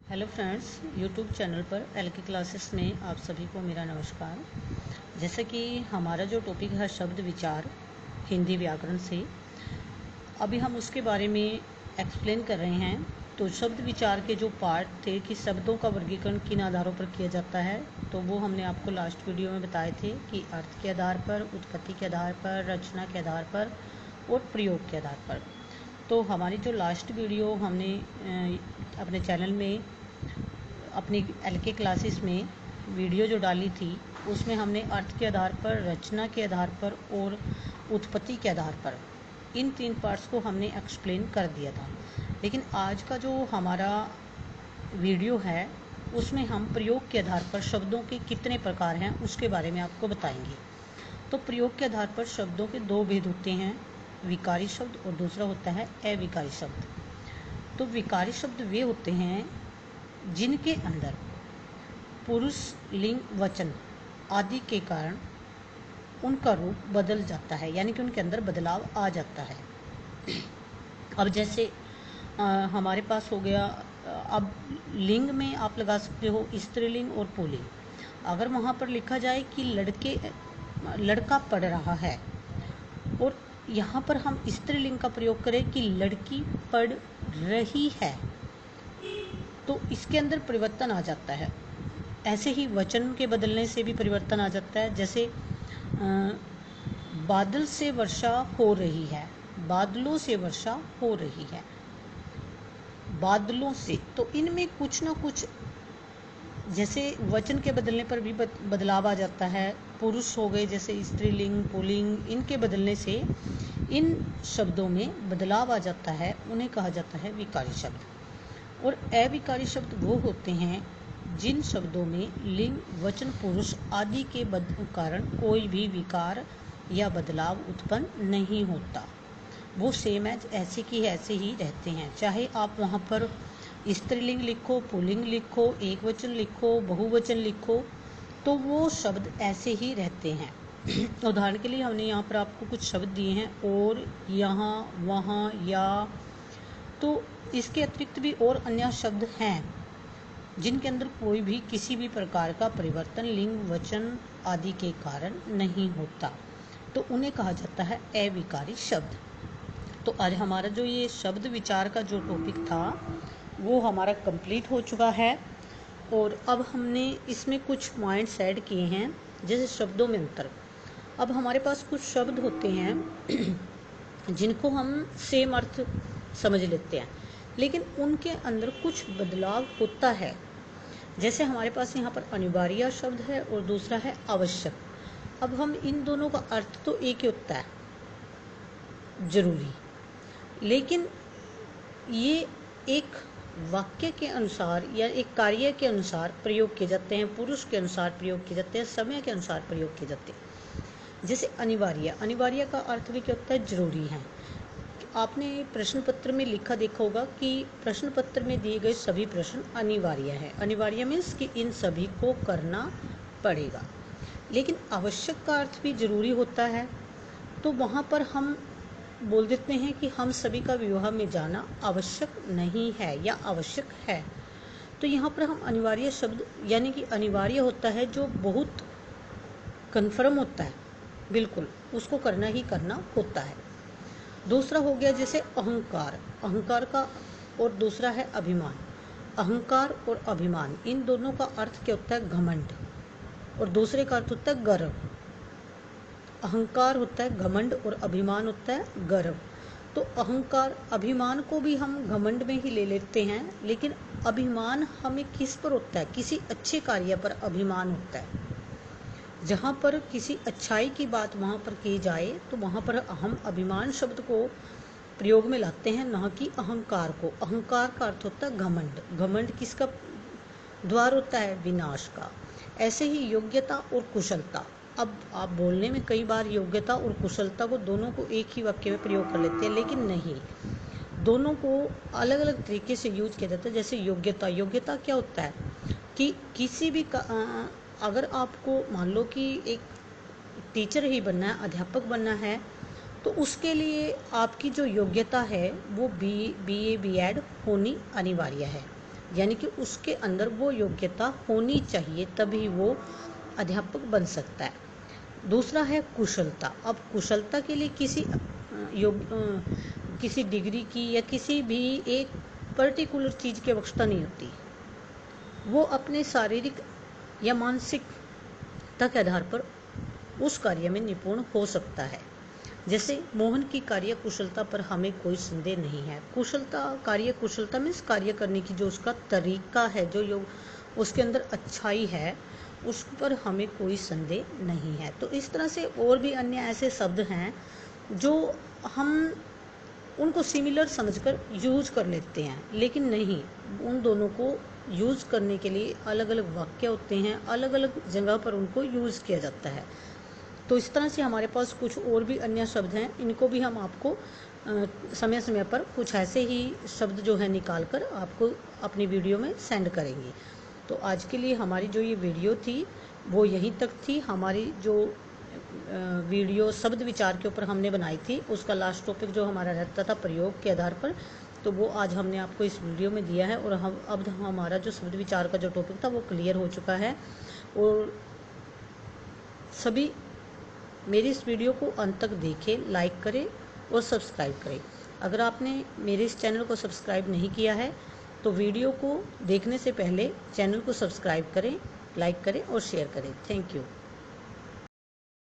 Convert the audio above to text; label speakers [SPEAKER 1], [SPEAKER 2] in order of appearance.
[SPEAKER 1] Hello friends, YouTube channel पर LK classes में आप सभी को मेरा नमस्कार। जैसे कि हमारा जो टॉपिक है शब्द विचार हिंदी व्याकरण से, अभी हम उसके बारे में एक्सप्लेन कर रहे हैं। तो शब्द विचार के जो पार्ट थे कि शब्दों का वर्गीकरण किन आधारों पर किया जाता है, तो वो हमने आपको लास्ट वीडियो में बताए थे कि अर्थ के आधार पर, उत्पत्ति के आधार पर, रचना के आधार पर और प्रयोग के आधार पर। तो हमारी जो लास्ट वीडियो हमने अपने चैनल में अपनी एलके क्लासेस में वीडियो जो डाली थी, उसमें हमने अर्थ के आधार पर, रचना के आधार पर और उत्पत्ति के आधार पर इन 3 पार्ट्स को हमने एक्सप्लेन कर दिया था। लेकिन आज का जो हमारा वीडियो है उसमें हम प्रयोग के आधार पर शब्दों के कितने प्रकार हैं उसके बारे में आपको बताएंगे। तो प्रयोग के आधार पर शब्दों के 2 भेद होते हैं, विकारी शब्द और दूसरा होता है अविकारी शब्द। तो विकारी शब्द वे होते हैं जिनके अंदर पुरुष, लिंग, वचन आदि के कारण उनका रूप बदल जाता है, यानी कि उनके अंदर बदलाव आ जाता है। अब जैसे हमारे पास हो गया, अब लिंग में आप लगा सकते हो स्त्रीलिंग और पुल्लिंग। अगर वहाँ पर लिखा जाए कि लड़का पढ़ रहा है और यहाँ पर हम स्त्रीलिंग का प्रयोग करें कि लड़की पढ़ रही है, तो इसके अंदर परिवर्तन आ जाता है। ऐसे ही वचन के बदलने से भी परिवर्तन आ जाता है। जैसे बादल से वर्षा हो रही है, बादलों से वर्षा हो रही है, बादलों से, तो इनमें कुछ ना कुछ, जैसे वचन के बदलने पर भी बदलाव आ जाता है। पुरुष हो गए जैसे स्त्रीलिंग, पुल्लिंग, इनके बदलने से इन शब्दों में बदलाव आ जाता है, उन्हें कहा जाता है विकारी शब्द। और अविकारी शब्द वो होते हैं जिन शब्दों में लिंग, वचन, पुरुष आदि के कारण कोई भी विकार या बदलाव उत्पन्न नहीं होता। वो सेम एज ऐसे की ऐसे ही रहते हैं, चाहे आप वहाँ पर स्त्रीलिंग लिखो, पुल्लिंग लिखो, एक वचन लिखो, बहुवचन लिखो, तो वो शब्द ऐसे ही रहते हैं। उदाहरण के लिए हमने यहाँ पर आपको कुछ शब्द दिए हैं, और, यहाँ, वहाँ, या। तो इसके अतिरिक्त भी और अन्य शब्द हैं जिनके अंदर कोई भी किसी भी प्रकार का परिवर्तन लिंग, वचन आदि के कारण नहीं होता, तो उन्हें कहा जाता है अविकारी शब्द। तो आज हमारा जो ये शब्द विचार का जो टॉपिक था वो हमारा कंप्लीट हो चुका है। और अब हमने इसमें कुछ पॉइंट्स ऐड किए हैं, जैसे शब्दों में अंतर। अब हमारे पास कुछ शब्द होते हैं जिनको हम सेम अर्थ समझ लेते हैं, लेकिन उनके अंदर कुछ बदलाव होता है। जैसे हमारे पास यहाँ पर अनिवार्य शब्द है और दूसरा है आवश्यक। अब हम इन दोनों का अर्थ तो एक ही होता है, जरूरी, लेकिन ये एक वाक्य के अनुसार या एक कार्य के अनुसार प्रयोग किए जाते हैं, पुरुष के अनुसार प्रयोग किए जाते हैं, समय के अनुसार प्रयोग किए जाते हैं। जैसे अनिवार्य का अर्थ भी क्या होता है, जरूरी है। आपने प्रश्न पत्र में लिखा देखा होगा कि प्रश्न पत्र में दिए गए सभी प्रश्न अनिवार्य है। अनिवार्य मीन्स कि इन सभी को करना पड़ेगा। लेकिन आवश्यक का अर्थ भी जरूरी होता है, तो वहाँ पर हम बोल देते हैं कि हम सभी का विवाह में जाना आवश्यक नहीं है या आवश्यक है। तो यहाँ पर हम अनिवार्य शब्द, यानी कि अनिवार्य होता है जो बहुत कन्फर्म होता है, बिल्कुल उसको करना ही करना होता है। दूसरा हो गया जैसे अहंकार का, और दूसरा है अभिमान। अहंकार और अभिमान, इन दोनों का अर्थ क्या होता है, घमंड, और दूसरे का अर्थ होता है गर्व। अहंकार होता है घमंड और अभिमान होता है गर्व। तो अहंकार, अभिमान को भी हम घमंड में ही ले लेते हैं, लेकिन अभिमान हमें किस पर होता है, किसी अच्छे कार्य पर अभिमान होता है। जहाँ पर किसी अच्छाई की बात वहाँ पर की जाए तो वहाँ पर हम अभिमान शब्द को प्रयोग में लाते हैं, न कि अहंकार को। अहंकार का अर्थ होता है घमंड। घमंड किसका द्वार होता है, विनाश का। ऐसे ही योग्यता और कुशलता। अब आप बोलने में कई बार योग्यता और कुशलता को दोनों को एक ही वाक्य में प्रयोग कर लेते हैं, लेकिन नहीं, दोनों को अलग अलग तरीके से यूज किया जाता है। जैसे योग्यता क्या होता है कि किसी भी अगर आपको मान लो कि एक टीचर ही बनना है, अध्यापक बनना है, तो उसके लिए आपकी जो योग्यता है वो BA BEd होनी अनिवार्य है। यानी कि उसके अंदर वो योग्यता होनी चाहिए, तभी वो अध्यापक बन सकता है। दूसरा है कुशलता। अब कुशलता के लिए किसी डिग्री की या किसी भी एक पर्टिकुलर चीज़ की आवश्यकता नहीं होती। वो अपने शारीरिक या मानसिकता के आधार पर उस कार्य में निपुण हो सकता है। जैसे मोहन की कार्य कुशलता पर हमें कोई संदेह नहीं है। कार्य कुशलता मीन्स कार्य करने की जो उसका तरीका है, जो उसके अंदर अच्छाई है, उस पर हमें कोई संदेह नहीं है। तो इस तरह से और भी अन्य ऐसे शब्द हैं जो हम उनको सिमिलर समझकर यूज कर लेते हैं, लेकिन नहीं, उन दोनों को यूज करने के लिए अलग अलग वाक्य होते हैं, अलग अलग जगह पर उनको यूज किया जाता है। तो इस तरह से हमारे पास कुछ और भी अन्य शब्द हैं, इनको भी हम आपको समय समय पर कुछ ऐसे ही शब्द जो है निकाल कर आपको अपनी वीडियो में सेंड करेंगे। तो आज के लिए हमारी जो ये वीडियो थी वो यहीं तक थी। हमारी जो वीडियो शब्द विचार के ऊपर हमने बनाई थी, उसका लास्ट टॉपिक जो हमारा रहता था प्रयोग के आधार पर, तो वो आज हमने आपको इस वीडियो में दिया है। और अब हमारा जो शब्द विचार का जो टॉपिक था वो क्लियर हो चुका है। और सभी मेरी इस वीडियो को अंत तक देखें, लाइक करें और सब्सक्राइब करें। अगर आपने मेरे इस चैनल को सब्सक्राइब नहीं किया है तो वीडियो को देखने से पहले चैनल को सब्सक्राइब करें, लाइक करें और शेयर करें। Thank you.